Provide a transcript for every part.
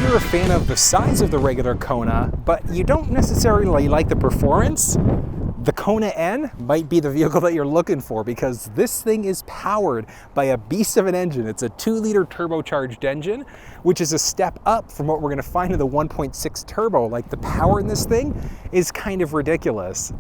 you're a fan of the size of the regular Kona, but you don't necessarily like the performance, the Kona N might be the vehicle that you're looking for, because this thing is powered by a beast of an engine. It's a 2-liter turbocharged engine, which is a step up from what we're going to find in the 1.6 turbo. Like, the power in this thing is kind of ridiculous.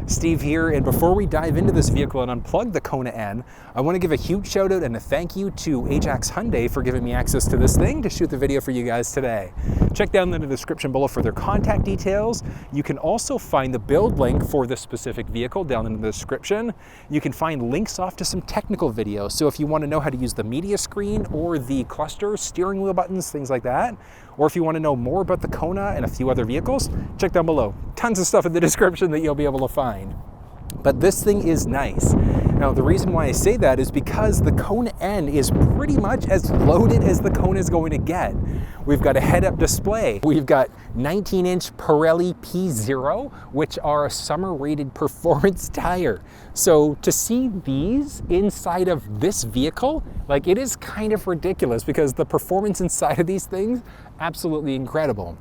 Steve here, and before we dive into this vehicle and unplug the Kona N, I want to give a huge shout out and a thank you to Ajax Hyundai for giving me access to this thing to shoot the video for you guys today. Check down in the description below for their contact details. You can also find the build link for this specific vehicle down in the description. You can find links off to some technical videos. So if you want to know how to use the media screen or the cluster, steering wheel buttons, things like that, or if you want to know more about the Kona and a few other vehicles, check down below. Tons of stuff in the description that you'll be able to find. But this thing is nice. Now, the reason why I say that is because the Kona N is pretty much as loaded as the Kona is going to get. We've got a head-up display. We've got 19-inch Pirelli P0, which are a summer-rated performance tire. So to see these inside of this vehicle, like, it is kind of ridiculous, because the performance inside of these things, absolutely incredible.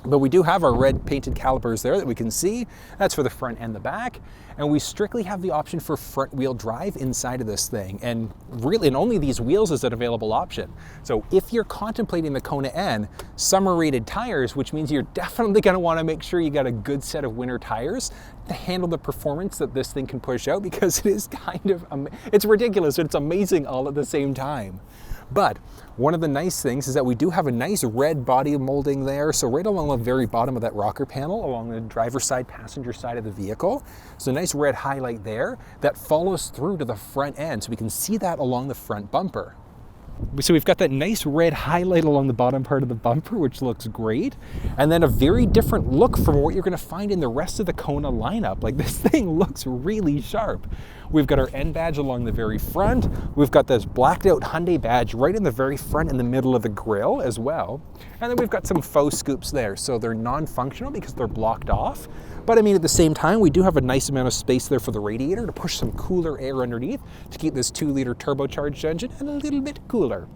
But we do have our red painted calipers there that we can see. That's for the front and the back. And we strictly have the option for front wheel drive inside of this thing. And really, and only these wheels is an available option. So if you're contemplating the Kona N, summer rated tires, which means you're definitely gonna wanna make sure you got a good set of winter tires to handle the performance that this thing can push out, because it is kind of, it's ridiculous, but it's amazing all at the same time. But one of the nice things is that we do have a nice red body molding there. So right along the very bottom of that rocker panel, along the driver's side, passenger side of the vehicle. So a nice red highlight there that follows through to the front end. So we can see that along the front bumper. So we've got that nice red highlight along the bottom part of the bumper, which looks great. And then a very different look from what you're gonna find in the rest of the Kona lineup. Like, this thing looks really sharp. We've got our N badge along the very front. We've got this blacked out Hyundai badge right in the very front in the middle of the grille as well. And then we've got some faux scoops there. So they're non-functional because they're blocked off. But I mean, at the same time, we do have a nice amount of space there for the radiator to push some cooler air underneath to keep this 2-liter turbocharged engine a little bit cooler.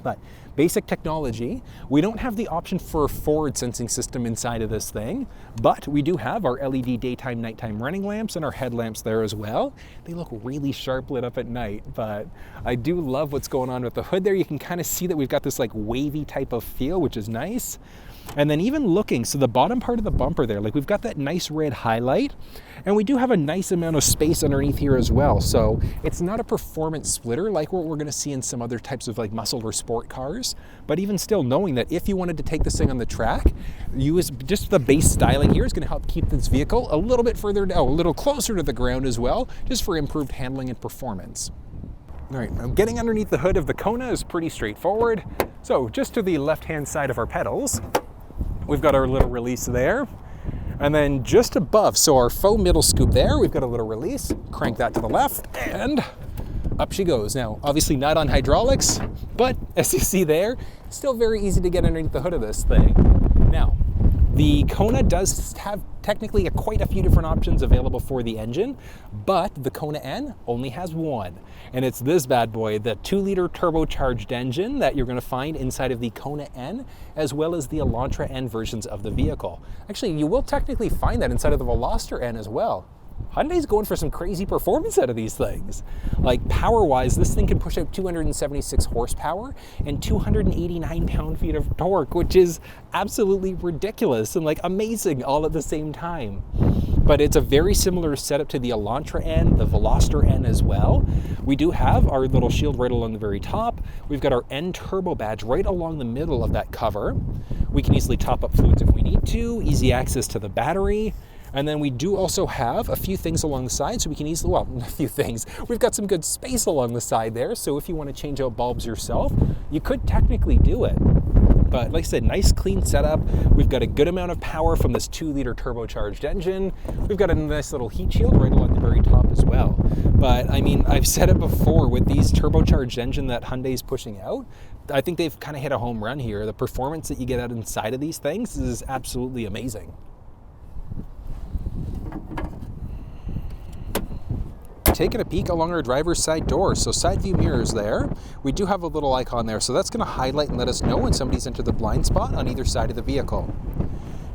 But basic technology, we don't have the option for a forward sensing system inside of this thing, but we do have our LED daytime, nighttime running lamps and our headlamps there as well. They look really sharp lit up at night, but I do love what's going on with the hood there. You can kind of see that we've got this like wavy type of feel, which is nice. And then even looking, so the bottom part of the bumper there, like, we've got that nice red highlight, and we do have a nice amount of space underneath here as well. So it's not a performance splitter like what we're gonna see in some other types of like muscle or sport cars, but even still, knowing that if you wanted to take this thing on the track, just the base styling here is gonna help keep this vehicle a little bit further down, a little closer to the ground as well, just for improved handling and performance. All right, now getting underneath the hood of the Kona is pretty straightforward. So just to the left-hand side of our pedals, we've got our little release there. And then just above, so our faux middle scoop there, we've got a little release. Crank that to the left, and up she goes. Now, obviously not on hydraulics, but as you see there, still very easy to get underneath the hood of this thing. Now, the Kona does have technically quite a few different options available for the engine, but the Kona N only has one. And it's this bad boy, the 2-liter turbocharged engine that you're gonna find inside of the Kona N, as well as the Elantra N versions of the vehicle. Actually, you will technically find that inside of the Veloster N as well. Hyundai's going for some crazy performance out of these things. Like, power-wise, this thing can push out 276 horsepower and 289 pound-feet of torque, which is absolutely ridiculous and like amazing all at the same time. But it's a very similar setup to the Elantra N, the Veloster N as well. We do have our little shield right along the very top. We've got our N turbo badge right along the middle of that cover. We can easily top up fluids if we need to, easy access to the battery. And then we do also have a few things along the side, so we can easily, well, a few things. We've got some good space along the side there, so if you want to change out bulbs yourself, you could technically do it. But like I said, nice clean setup. We've got a good amount of power from this 2-liter turbocharged engine. We've got a nice little heat shield right along the very top as well. But I mean, I've said it before, with these turbocharged engine that Hyundai's pushing out, I think they've kind of hit a home run here. The performance that you get out inside of these things is absolutely amazing. taking a peek along our driver's side door. So side view mirrors there. We do have a little icon there, so that's going to highlight and let us know when somebody's entered the blind spot on either side of the vehicle.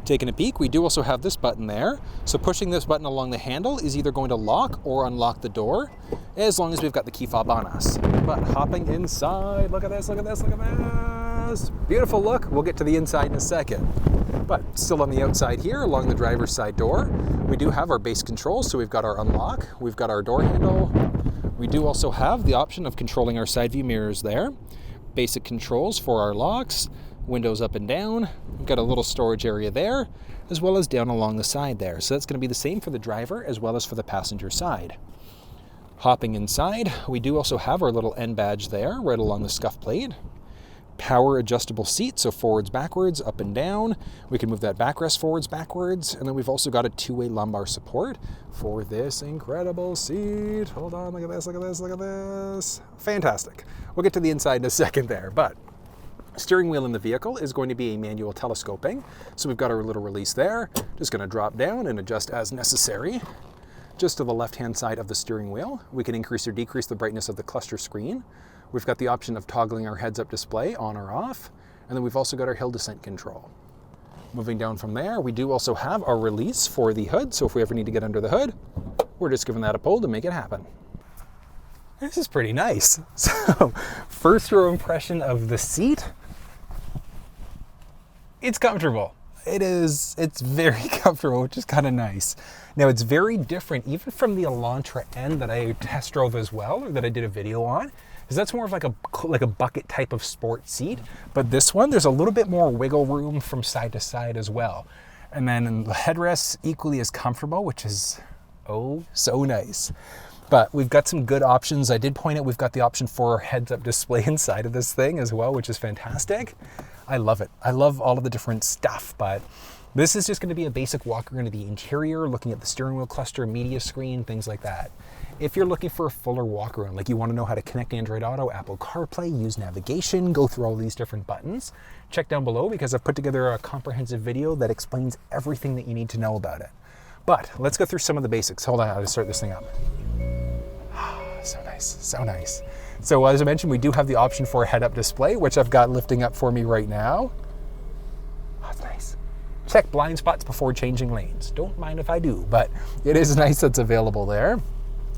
Taking a peek, we do also have this button there. So pushing this button along the handle is either going to lock or unlock the door, as long as we've got the key fob on us. But hopping inside, look at this, look at this, look at this. Beautiful look. We'll get to the inside in a second. But still on the outside here, along the driver's side door, we do have our base controls. So we've got our unlock, we've got our door handle. We do also have the option of controlling our side view mirrors there. Basic controls for our locks, windows up and down. We've got a little storage area there, as well as down along the side there. So that's going to be the same for the driver as well as for the passenger side. Hopping inside, we do also have our little N badge there, right along the scuff plate. Power adjustable seat, so forwards, backwards, up and down. We can move that backrest forwards, backwards. And then we've also got a two-way lumbar support for this incredible seat. Hold on, look at this, look at this, look at this. Fantastic. We'll get to the inside in a second there, but steering wheel in the vehicle is going to be a manual telescoping. So we've got our little release there. Just going to drop down and adjust as necessary. Just to the left-hand side of the steering wheel, we can increase or decrease the brightness of the cluster screen. We've got the option of toggling our heads-up display on or off, and then we've also got our hill descent control. Moving down from there, we do also have our release for the hood, so if we ever need to get under the hood, we're just giving that a pull to make it happen. This is pretty nice. So, first row impression of the seat, it's comfortable. It's very comfortable, which is kind of nice. Now it's very different even from the Elantra N that I test drove as well, or that I did a video on, because that's more of like a bucket type of sport seat. But this one, there's a little bit more wiggle room from side to side as well. And then the headrests equally as comfortable, which is oh so nice. But we've got some good options. I did point out we've got the option for heads-up display inside of this thing as well, which is fantastic. I love it. I love all of the different stuff, but this is just going to be a basic walk around of the interior, looking at the steering wheel cluster, media screen, things like that. If you're looking for a fuller walk around, like you want to know how to connect Android Auto, Apple CarPlay, use navigation, go through all these different buttons, check down below because I've put together a comprehensive video that explains everything that you need to know about it. But let's go through some of the basics. Hold on, I'll start this thing up. So nice, so nice. So as I mentioned, we do have the option for a head-up display, which I've got lifting up for me right now. Oh, that's nice. Check blind spots before changing lanes. Don't mind if I do, but it is nice that's available there.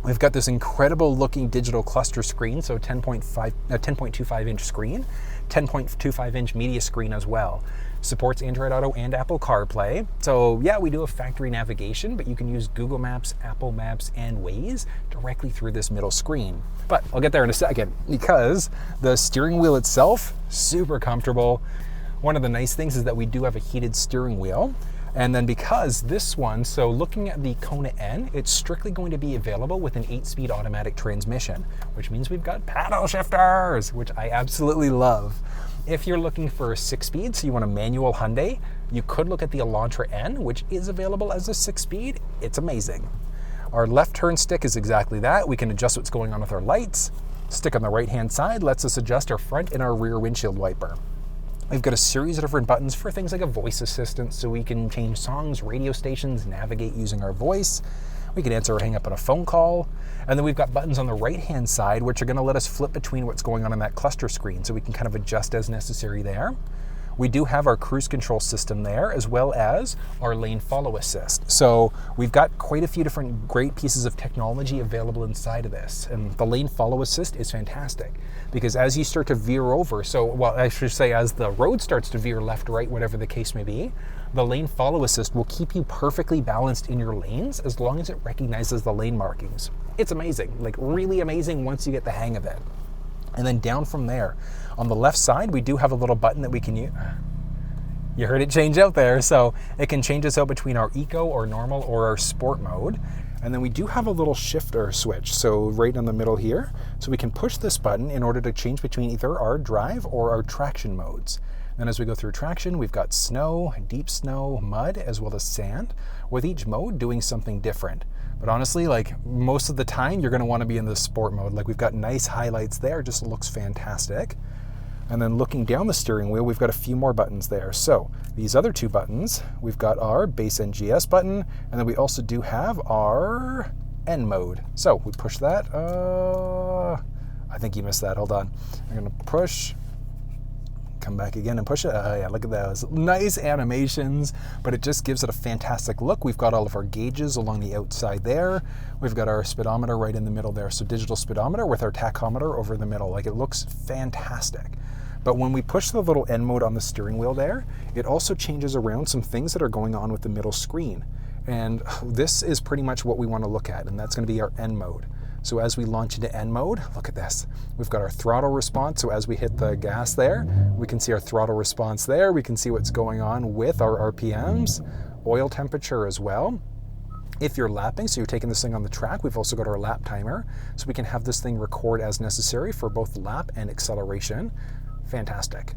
We've got this incredible looking digital cluster screen, so 10.25 inch screen, 10.25 inch media screen as well. Supports Android Auto and Apple CarPlay. So yeah, we do have factory navigation, but you can use Google Maps, Apple Maps, and Waze directly through this middle screen. But I'll get there in a second because the steering wheel itself, super comfortable. One of the nice things is that we do have a heated steering wheel. And then because this one, so looking at the Kona N, it's strictly going to be available with an 8-speed automatic transmission, which means we've got paddle shifters, which I absolutely love. If you're looking for a 6-speed, so you want a manual Hyundai, you could look at the Elantra N, which is available as a 6-speed. It's amazing. Our left turn stick is exactly that. We can adjust what's going on with our lights. Stick on the right-hand side lets us adjust our front and our rear windshield wiper. We've got a series of different buttons for things like a voice assistant, so we can change songs, radio stations, navigate using our voice. We can answer or hang up on a phone call. And then we've got buttons on the right-hand side, which are going to let us flip between what's going on in that cluster screen, so we can kind of adjust as necessary there. We do have our cruise control system there, as well as our lane follow assist. So we've got quite a few different great pieces of technology available inside of this. And the lane follow assist is fantastic because as you start to veer over, I should say as the road starts to veer left, right, whatever the case may be, the lane follow assist will keep you perfectly balanced in your lanes as long as it recognizes the lane markings. It's amazing, like really amazing once you get the hang of it. And then down from there, on the left side, we do have a little button that we can use. You heard it change out there. So it can change us out between our eco or normal or our sport mode. And then we do have a little shifter switch. So right in the middle here. So we can push this button in order to change between either our drive or our traction modes. Then as we go through traction, we've got snow, deep snow, mud, as well as sand, with each mode doing something different. But honestly, like most of the time, you're gonna wanna be in the sport mode. Like we've got nice highlights there, just looks fantastic. And then looking down the steering wheel, we've got a few more buttons there. So these other two buttons, we've got our base NGS button, and then we also do have our N mode. So we push that. I think you missed that. Hold on. I'm going to push. Come back again and push it. Yeah, look at those. Nice animations, but it just gives it a fantastic look. We've got all of our gauges along the outside there. We've got our speedometer right in the middle there. So digital speedometer with our tachometer over the middle. Like, it looks fantastic. But when we push the little N mode on the steering wheel there, it also changes around some things that are going on with the middle screen. And this is pretty much what we want to look at, and that's going to be our N mode. So as we launch into N mode, look at this. We've got our throttle response. So as we hit the gas there, we can see our throttle response there. We can see what's going on with our RPMs, oil temperature as well. If you're lapping, so you're taking this thing on the track, we've also got our lap timer. So we can have this thing record as necessary for both lap and acceleration. Fantastic.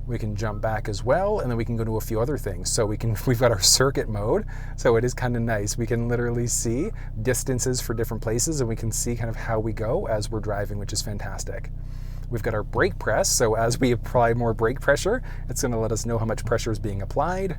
We can jump back as well, and then we can go to a few other things. So we've got our circuit mode, so it is kind of nice. We can literally see distances for different places, and we can see kind of how we go as we're driving, which is fantastic. We've got our brake press, so as we apply more brake pressure, it's going to let us know how much pressure is being applied.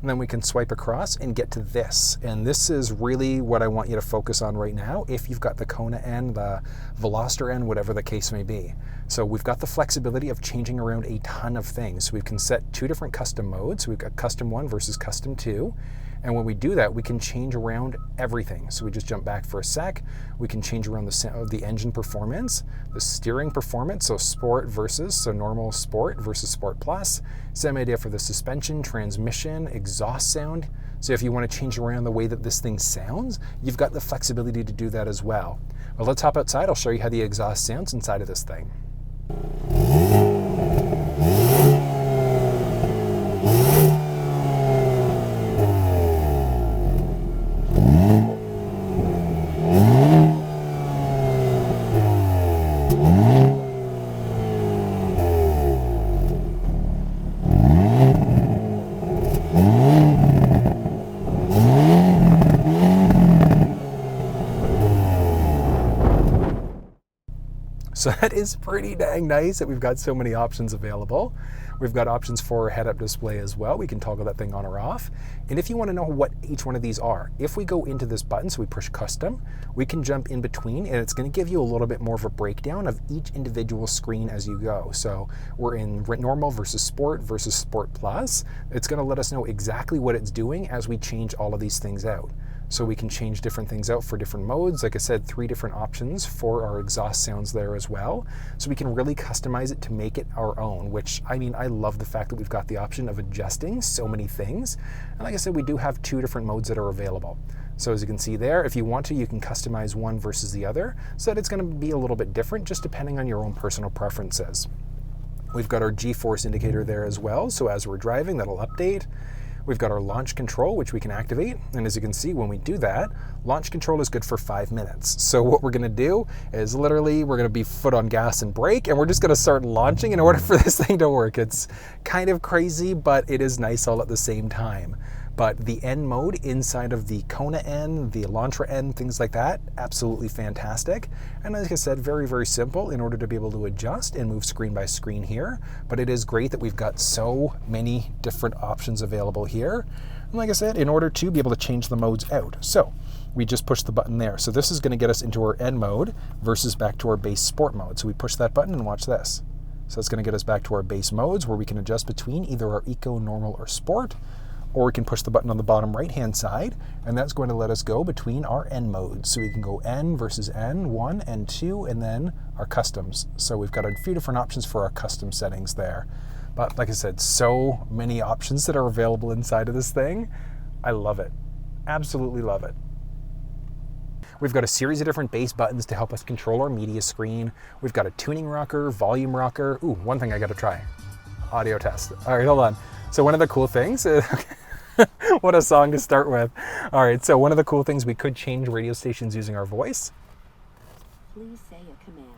And then we can swipe across and get to this. And this is really what I want you to focus on right now if you've got the Kona N, the Veloster N, whatever the case may be. So we've got the flexibility of changing around a ton of things. We can set 2 different custom modes. We've got custom 1 versus custom 2. And when we do that, we can change around everything. So we just jump back for a sec. We can change around the engine performance, the steering performance, so sport versus, so normal sport versus sport plus. Same idea for the suspension, transmission, exhaust sound. So if you want to change around the way that this thing sounds, you've got the flexibility to do that as well. Well, let's hop outside. I'll show you how the exhaust sounds inside of this thing. So that is pretty dang nice that we've got so many options available. We've got options for head-up display as well. We can toggle that thing on or off. And if you want to know what each one of these are, if we go into this button, so we push custom, we can jump in between, and it's going to give you a little bit more of a breakdown of each individual screen as you go. So we're in normal versus sport plus. It's going to let us know exactly what it's doing as we change all of these things out. So we can change different things out for different modes. Like I said, 3 different options for our exhaust sounds there as well. So we can really customize it to make it our own, which, I mean, I love the fact that we've got the option of adjusting so many things. And like I said, we do have 2 different modes that are available. So as you can see there, if you want to, you can customize one versus the other, so that it's going to be a little bit different just depending on your own personal preferences. We've got our G-force indicator there as well. So as we're driving, that'll update. We've got our launch control, which we can activate. And as you can see, when we do that, launch control is good for 5 minutes. So what we're gonna do is literally, we're gonna be foot on gas and brake, and we're just gonna start launching in order for this thing to work. It's kind of crazy, but it is nice all at the same time. But the N mode inside of the Kona N, the Elantra N, things like that, absolutely fantastic. And like I said, very, very simple in order to be able to adjust and move screen by screen here. But it is great that we've got so many different options available here. And like I said, in order to be able to change the modes out. So we just push the button there. So this is going to get us into our N mode versus back to our base sport mode. So we push that button and watch this. So it's going to get us back to our base modes where we can adjust between either our eco, normal, or sport. Or we can push the button on the bottom right-hand side, and that's going to let us go between our N modes. So we can go N versus N, 1 and 2, and then our customs. So we've got a few different options for our custom settings there. But like I said, so many options that are available inside of this thing. I love it. Absolutely love it. We've got a series of different bass buttons to help us control our media screen. We've got a tuning rocker, volume rocker. Ooh, one thing I got to try. Audio test. All right, hold on. So one of the cool things is... What a song to start with. All right, so one of the cool things, we could change radio stations using our voice. Please say a command.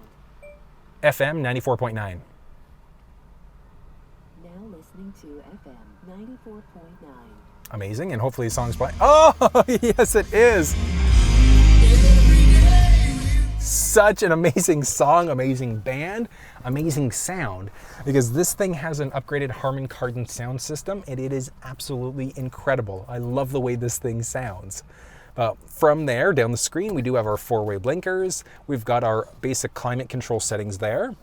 FM 94.9. Now listening to FM 94.9. Amazing, and hopefully the song's playing. Oh, yes it is. Such an amazing song, amazing band, amazing sound, because this thing has an upgraded Harman Kardon sound system, and it is absolutely incredible. I love the way this thing sounds. From there, down the screen, we do have our 4-way blinkers. We've got our basic climate control settings there.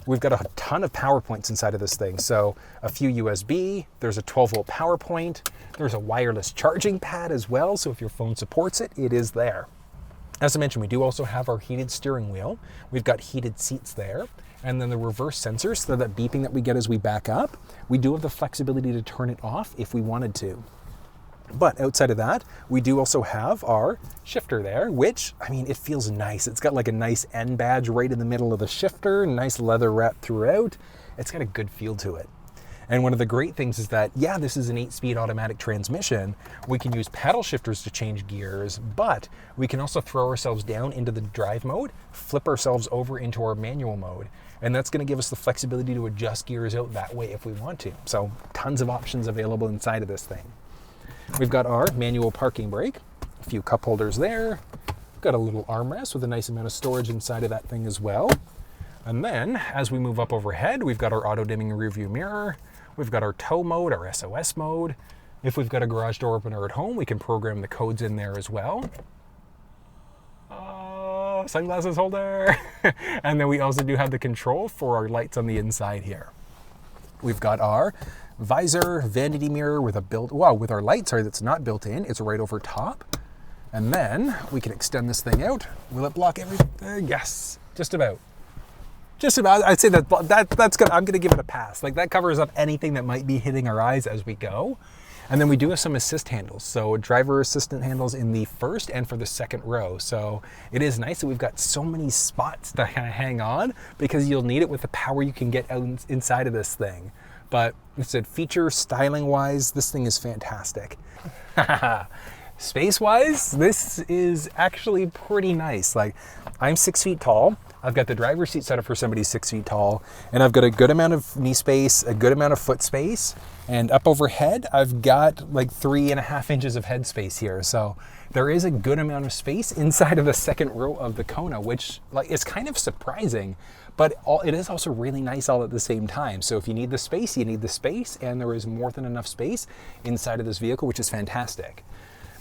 We've got a ton of power points inside of this thing. So a few USB, there's a 12-volt power point, there's a wireless charging pad as well. So if your phone supports it, it is there. As I mentioned, we do also have our heated steering wheel. We've got heated seats there. And then the reverse sensors, so that beeping that we get as we back up, we do have the flexibility to turn it off if we wanted to. But outside of that, we do also have our shifter there, which, I mean, it feels nice. It's got like a nice N badge right in the middle of the shifter, nice leather wrap throughout. It's got a good feel to it. And one of the great things is that, yeah, this is an 8-speed automatic transmission. We can use paddle shifters to change gears, but we can also throw ourselves down into the drive mode, flip ourselves over into our manual mode. And that's going to give us the flexibility to adjust gears out that way if we want to. So tons of options available inside of this thing. We've got our manual parking brake, a few cup holders there. We've got a little armrest with a nice amount of storage inside of that thing as well. And then as we move up overhead, we've got our auto dimming rear view mirror. We've got our tow mode, our SOS mode. If we've got a garage door opener at home, we can program the codes in there as well. Sunglasses holder. And then we also do have the control for our lights on the inside here. We've got our visor, vanity mirror with with our light, that's not built in, it's right over top. And then we can extend this thing out. Will it block everything? Yes, just about. Just about. I'd say that's good. I'm gonna give it a pass. Like, that covers up anything that might be hitting our eyes as we go. And then we do have some assist handles. So driver assistant handles in the first and for the second row. So it is nice that we've got so many spots to kind of hang on, because you'll need it with the power you can get out inside of this thing. But like I said, feature styling wise, this thing is fantastic. Space wise, this is actually pretty nice. Like, I'm 6 feet tall. I've got the driver's seat set up for somebody 6 feet tall, and I've got a good amount of knee space, a good amount of foot space, and up overhead, I've got like 3.5 inches of head space here. So there is a good amount of space inside of the second row of the Kona, which like is kind of surprising, but it is also really nice all at the same time. So if you need the space, you need the space, and there is more than enough space inside of this vehicle, which is fantastic.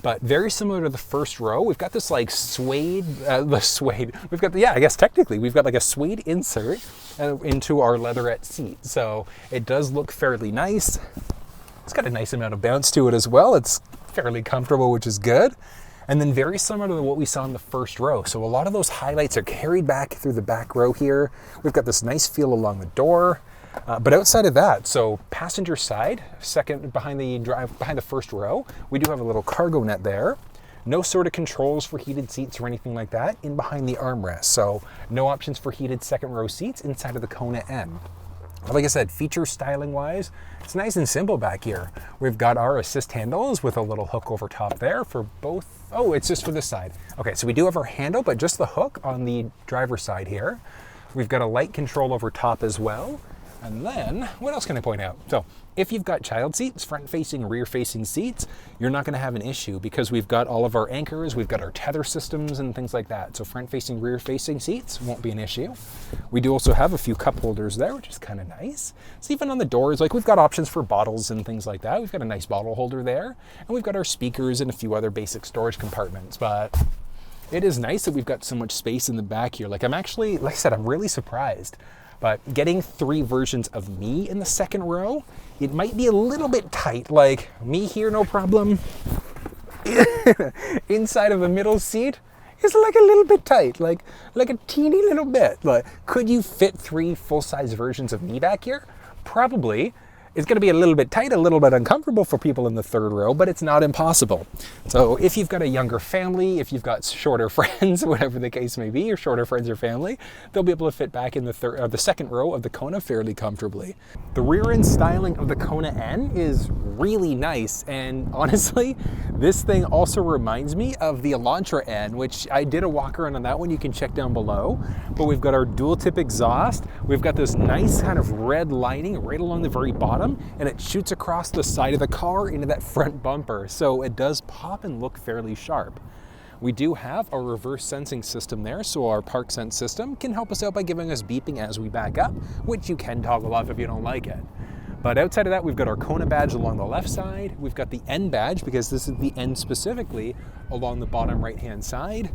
But very similar to the first row, we've got this like suede, we've got I guess technically we've got like a suede insert into our leatherette seat. So it does look fairly nice. It's got a nice amount of bounce to it as well. It's fairly comfortable, which is good. And then very similar to what we saw in the first row. So a lot of those highlights are carried back through the back row here. We've got this nice feel along the door. But outside of that, so passenger side, second behind the first row, we do have a little cargo net there. No sort of controls for heated seats or anything like that in behind the armrest. So no options for heated second row seats inside of the Kona N. But like I said, feature styling wise, it's nice and simple back here. We've got our assist handles with a little hook over top there for both. Oh, it's just for this side. Okay, so we do have our handle, but just the hook on the driver's side here. We've got a light control over top as well. And then, what else can I point out? So, if you've got child seats, front-facing, rear-facing seats, you're not going to have an issue because we've got all of our anchors, we've got our tether systems and things like that. So front-facing, rear-facing seats won't be an issue. We do also have a few cup holders there, which is kind of nice. So even on the doors, like we've got options for bottles and things like that. We've got a nice bottle holder there, and we've got our speakers and a few other basic storage compartments. But it is nice that we've got so much space in the back here. Like I'm really surprised. But getting 3 versions of me in the second row, it might be a little bit tight. Like me here, no problem. Inside of the middle seat is like a little bit tight, like a teeny little bit. Like, could you fit 3 full-size versions of me back here? Probably. It's going to be a little bit tight, a little bit uncomfortable for people in the third row, but it's not impossible. So if you've got a younger family, if you've got shorter friends, whatever the case may be, or shorter friends or family, they'll be able to fit back in the second row of the Kona fairly comfortably. The rear end styling of the Kona N is really nice, and honestly, this thing also reminds me of the Elantra N, which I did a walk around on that one. You can check down below. But we've got our dual tip exhaust. We've got this nice kind of red lining right along the very bottom, and it shoots across the side of the car into that front bumper. So it does pop and look fairly sharp. We do have a reverse sensing system there, so our park sense system can help us out by giving us beeping as we back up, which you can toggle off if you don't like it. But outside of that, we've got our Kona badge along the left side. We've got the N badge, because this is the N specifically, along the bottom right-hand side.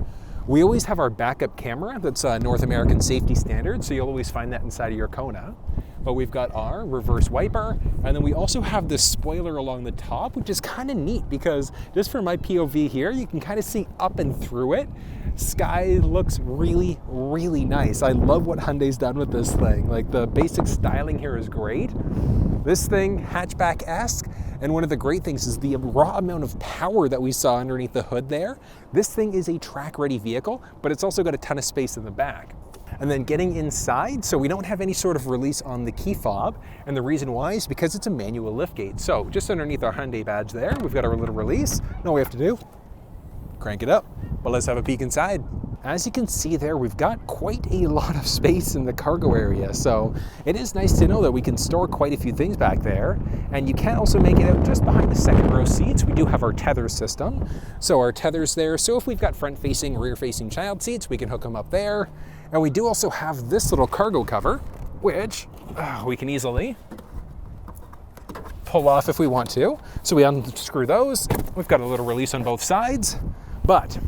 We always have our backup camera that's a North American safety standard, so you'll always find that inside of your Kona. But we've got our reverse wiper, and then we also have this spoiler along the top, which is kind of neat because just from my POV here, you can kind of see up and through it. Sky looks really, really nice. I love what Hyundai's done with this thing. Like, the basic styling here is great. This thing, hatchback-esque, and one of the great things is the raw amount of power that we saw underneath the hood there. This thing is a track-ready vehicle, but it's also got a ton of space in the back. And then getting inside, so we don't have any sort of release on the key fob, and the reason why is because it's a manual liftgate. So just underneath our Hyundai badge there, we've got our little release. All we have to do, crank it up. But let's have a peek inside. As you can see there, we've got quite a lot of space in the cargo area, so it is nice to know that we can store quite a few things back there. And you can also make it out just behind the second row seats. We do have our tether system, so our tether's there. So if we've got front-facing, rear-facing child seats, we can hook them up there. And we do also have this little cargo cover, which we can easily pull off if we want to. So we unscrew those. We've got a little release on both sides, but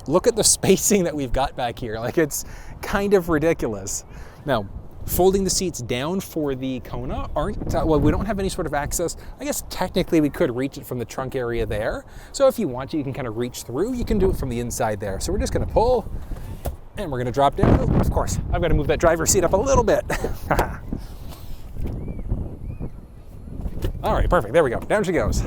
look at the spacing that we've got back here. Like, it's kind of ridiculous. Now, folding the seats down for the Kona well, we don't have any sort of access. I guess technically we could reach it from the trunk area there. So if you want to, you can kind of reach through. You can do it from the inside there. So we're just gonna pull, and we're gonna drop down. Oh, of course, I've got to move that driver's seat up a little bit. All right, perfect, there we go, down she goes.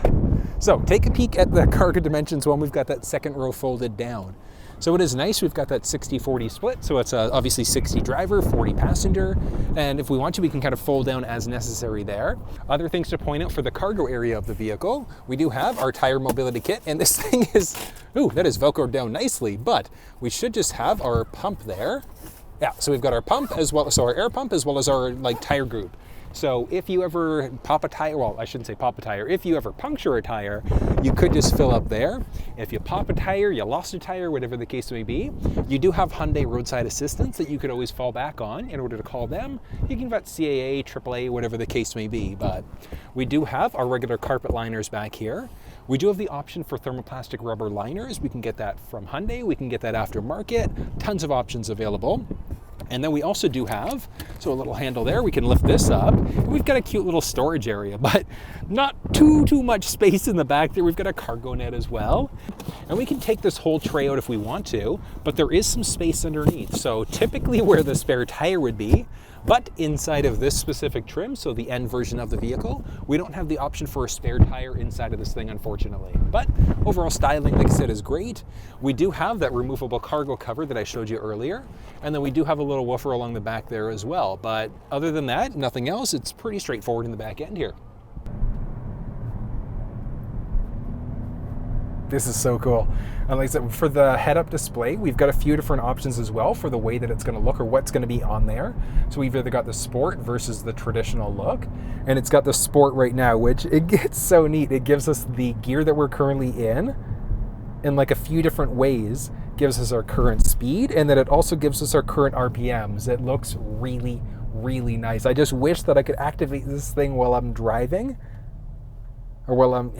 So take a peek at the cargo dimensions when we've got that second row folded down. So it is nice, we've got that 60-40 split, so it's obviously 60 driver, 40 passenger, and if we want to, we can kind of fold down as necessary there. Other things to point out for the cargo area of the vehicle, we do have our tire mobility kit, and this thing is, ooh, that is Velcroed down nicely, but we should just have our pump there. Yeah, so we've got our pump as well, so our air pump as well as our tire group. So if you ever pop a tire, well, I shouldn't say pop a tire, if you ever puncture a tire, you could just fill up there. If you pop a tire, you lost a tire, whatever the case may be, you do have Hyundai roadside assistance that you could always fall back on in order to call them. You can get CAA, AAA, whatever the case may be, but we do have our regular carpet liners back here. We do have the option for thermoplastic rubber liners. We can get that from Hyundai, we can get that aftermarket, tons of options available. And then we also do have, so a little handle there, we can lift this up. And we've got a cute little storage area, but not too much space in the back there. We've got a cargo net as well. And we can take this whole tray out if we want to, but there is some space underneath. So typically where the spare tire would be, but inside of this specific trim, so the N version of the vehicle, we don't have the option for a spare tire inside of this thing, unfortunately. But overall styling, like I said, is great. We do have that removable cargo cover that I showed you earlier. And then we do have a little woofer along the back there as well. But other than that, nothing else. It's pretty straightforward in the back end here. This is so cool. And like I said, for the head-up display, we've got a few different options as well for the way that it's going to look or what's going to be on there. So we've either got the Sport versus the traditional look, and it's got the Sport right now, which it gets so neat. It gives us the gear that we're currently in like a few different ways. Gives us our current speed, and then it also gives us our current RPMs. It looks really, really nice. I just wish that I could activate this thing while I'm driving, or while I'm,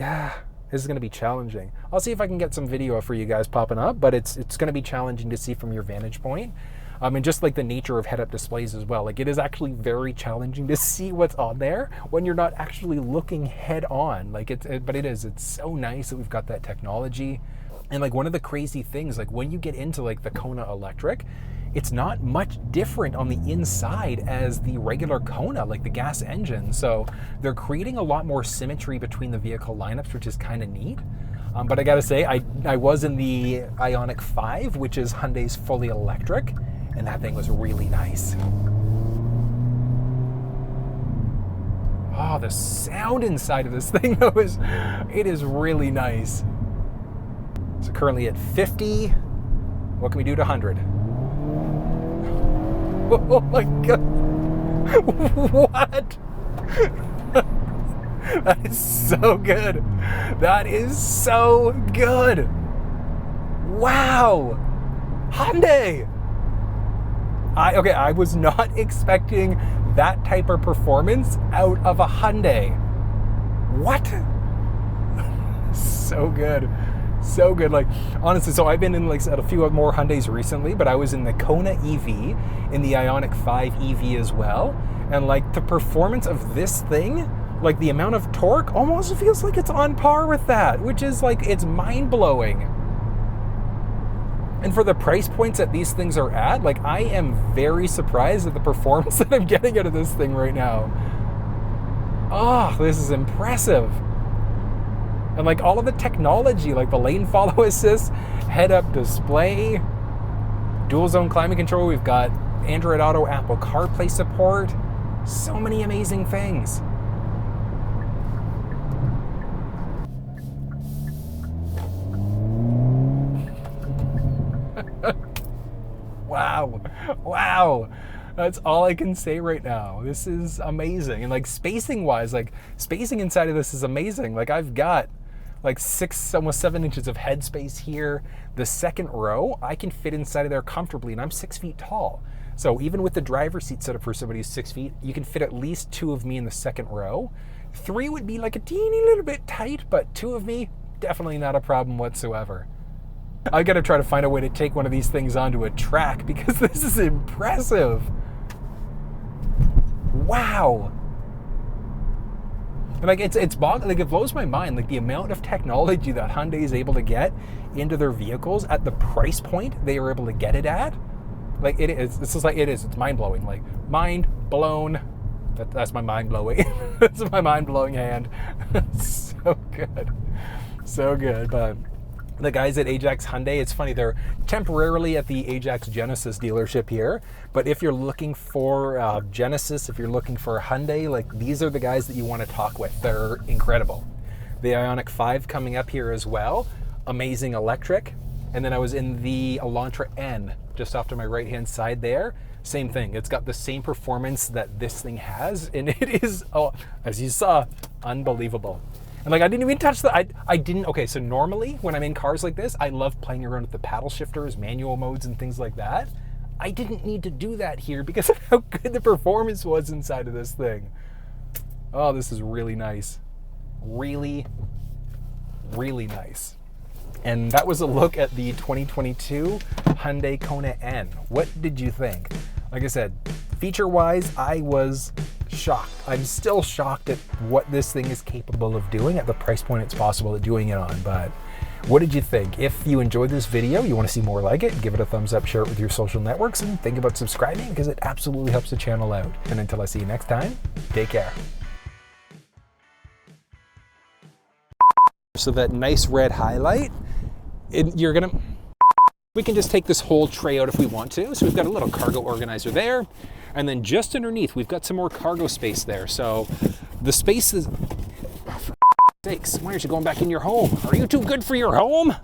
this is going to be challenging. I'll see if I can get some video for you guys popping up, but it's going to be challenging to see from your vantage point. And just like the nature of head-up displays as well. Like, it is actually very challenging to see what's on there when you're not actually looking head on. Like, but it is. It's so nice that we've got that technology. And like, one of the crazy things, like when you get into like the Kona electric, it's not much different on the inside as the regular Kona, like the gas engine. So they're creating a lot more symmetry between the vehicle lineups, which is kind of neat. But I gotta say, I was in the Ioniq 5, which is Hyundai's fully electric, and that thing was really nice. Oh, the sound inside of this thing though it is really nice. So currently at 50, what can we do to 100? Oh my God, what? That is so good. That is so good. Wow, Hyundai. I was not expecting that type of performance out of a Hyundai. What? So good. So good. Like, honestly, so I've been in like a few more Hyundais recently, but I was in the Kona EV, in the Ioniq 5 EV as well. And like the performance of this thing, like the amount of torque almost feels like it's on par with that, which is like, it's mind-blowing. And for the price points that these things are at, like I am very surprised at the performance that I'm getting out of this thing right now. Oh, this is impressive. And like all of the technology, like the lane follow assist, head-up display, dual zone climate control, we've got Android Auto, Apple CarPlay support, so many amazing things. Wow. Wow. That's all I can say right now. This is amazing. And like spacing wise, like spacing inside of this is amazing. Like I've got like 6, almost 7 inches of headspace here. The second row, I can fit inside of there comfortably, and I'm 6 feet tall. So even with the driver's seat set up for somebody who's 6 feet, you can fit at least 2 of me in the second row. 3 would be like a teeny little bit tight, but 2 of me, definitely not a problem whatsoever. I gotta try to find a way to take one of these things onto a track because this is impressive. Wow. And like it blows my mind, like the amount of technology that Hyundai is able to get into their vehicles at the price point they are able to get it at. Like it is, it's just like it's mind-blowing. Like mind blown. That's my mind blowing. That's my mind blowing hand. So good. So good. But the guys at Ajax Hyundai, it's funny, they're temporarily at the Ajax Genesis dealership here, but if you're looking for Genesis, if you're looking for a Hyundai, like these are the guys that you want to talk with. They're incredible. The Ioniq 5 coming up here as well, amazing electric. And then I was in the Elantra N, just off to my right-hand side there. Same thing, it's got the same performance that this thing has, and it is, oh, as you saw, unbelievable. And like I didn't even touch okay, so normally when I'm in cars like this, I love playing around with the paddle shifters, manual modes and things like that. I didn't need to do that here because of how good the performance was inside of this thing. Oh, this is really nice. Really, really nice. And that was a look at the 2022 Hyundai Kona N. What did you think? Like I said, feature-wise, I was shocked. I'm still shocked at what this thing is capable of doing at the price point it's possible at doing it on. But what did you think? If you enjoyed this video, you want to see more like it, give it a thumbs up, share it with your social networks, and think about subscribing because it absolutely helps the channel out. And until I see you next time, take care. So that nice red highlight, we can just take this whole tray out if we want to. So we've got a little cargo organizer there. And then just underneath, we've got some more cargo space there. So the space is, oh, for sakes, why aren't you going back in your home? Are you too good for your home?